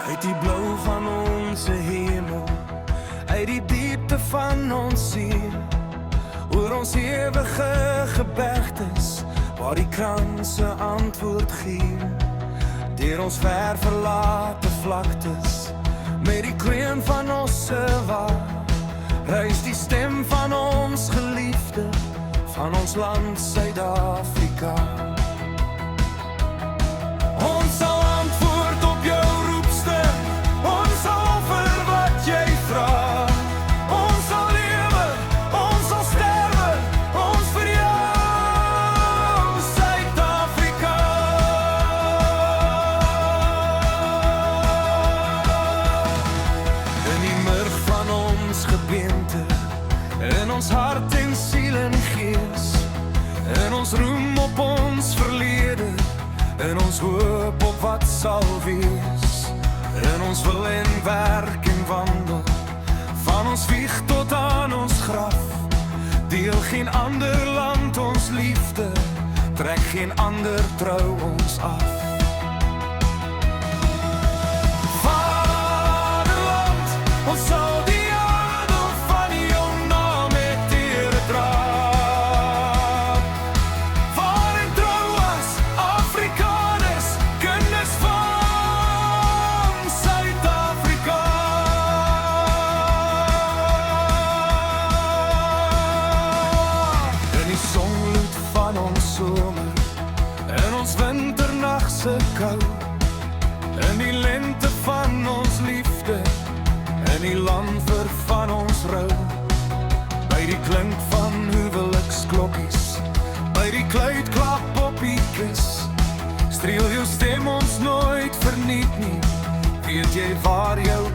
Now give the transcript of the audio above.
Uit die blou van ons hemel, uit die diepte van ons siel, oor ons ewige gebergtes, waar die kranse antwoord gee. Deur ons ver verlate vlaktes, met die kreun van ons waar, reis die stem van ons geliefde, van ons land Suid-Afrika. Ons sal antwoord op jou roepstem, ons sal offer wat jy vra. Ons sal lewe, ons sal sterwe, ons vir jou, Suid-Afrika. In die murg van ons gebeente, in ons hart en siel en gees, in ons roem op ons verlede, in ons hoop op wat sal wees, in ons wil en werk en wandel, van ons wieg tot aan ons graf, deel geen ander land ons liefde, trek geen ander trou ons af. Vaderland, ons sal die adel van jou naam met ere dra. Vaar en trouw as Afrikaners, kinders van Suid-Afrika. In die sonloed van ons somer, in ons winternachtse kou, in die lente van ons liefde, in die landver van ons rou, by die klink van huweliksklokkies, by die kluitklap op die kus, streel jou stem ons nooit verniet nie, weet jy waar jou